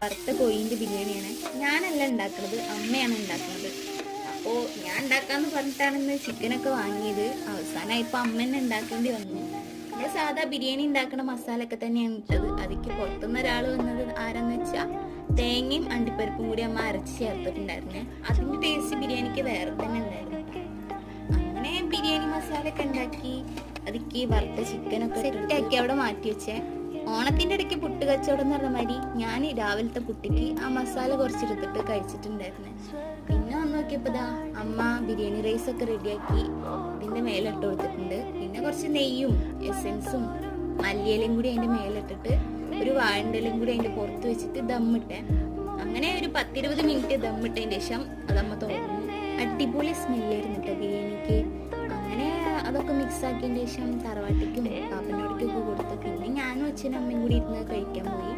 വറുത്ത കോഴിൻ്റെ ബിരിയാണിയാണ്. ഞാനല്ല ഉണ്ടാക്കുന്നത്, അമ്മയാണ് ഉണ്ടാക്കുന്നത്. അപ്പോൾ ഞാൻ ഉണ്ടാക്കാമെന്ന് പറഞ്ഞിട്ടാണ് ചിക്കനൊക്കെ വാങ്ങിയത്. അവസാനം ഇപ്പോൾ അമ്മ തന്നെ ഉണ്ടാക്കേണ്ടി വന്നു. നമ്മൾ സാധാ ബിരിയാണി ഉണ്ടാക്കുന്ന മസാലയൊക്കെ തന്നെയാണ് ഇട്ടത്. അതിക്ക് പുറത്തുനിന്ന് ഒരാൾ വന്നത് ആരാന്ന് വെച്ചാൽ തേങ്ങയും അണ്ടിപ്പരിപ്പും കൂടി അമ്മ അരച്ച് ചേർത്തിട്ടുണ്ടായിരുന്നേ. അതിൻ്റെ ടേസ്റ്റ് ബിരിയാണിക്ക് വേറെ തന്നെ ഉണ്ടായിരുന്നു. അങ്ങനെ ബിരിയാണി മസാലയൊക്കെ ഉണ്ടാക്കി അതിക്ക് വറുത്ത ചിക്കനൊക്കെ സെറ്റാക്കി അവിടെ മാറ്റി വെച്ചേ. ഓണത്തിൻ്റെ ഇടയ്ക്ക് പുട്ട് കച്ചവടം എന്ന് പറഞ്ഞ മാതിരി ഞാൻ രാവിലത്തെ പുട്ടിക്ക് ആ മസാല കുറച്ചെടുത്തിട്ട് കഴിച്ചിട്ടുണ്ടായിരുന്നേ. പിന്നെ വന്ന് നോക്കിയപ്പോൾ അമ്മ ബിരിയാണി റൈസൊക്കെ റെഡിയാക്കി ഇതിൻ്റെ മേലിട്ട് കൊടുത്തിട്ടുണ്ട്. പിന്നെ കുറച്ച് നെയ്യും എസൻസും മല്ലിയിലയും കൂടി അതിൻ്റെ മേലിട്ടിട്ട് ഒരു വാഴണ്ടലും കൂടി അതിൻ്റെ പുറത്ത് വെച്ചിട്ട് ദമ്മിട്ടേ. അങ്ങനെ ഒരു 10-20 മിനിറ്റ് ദമ്മിട്ടതിന് ശേഷം അതമ്മ തുറന്നു. അടിപൊളി സ്മെല്ലായിരുന്നു കേട്ടോ ബിരിയാണിക്ക്. അങ്ങനെ അതൊക്കെ മിക്സ് ആക്കിയതിന് ശേഷം തറവാട്ടിക്കും പാപ്പനോടിക്കും ഒക്കെ കൊടുത്തു. പിന്നെ ഞാനും അച്ഛനും അമ്മയും കൂടി ഇരുന്ന് കഴിക്കാൻ പോയി.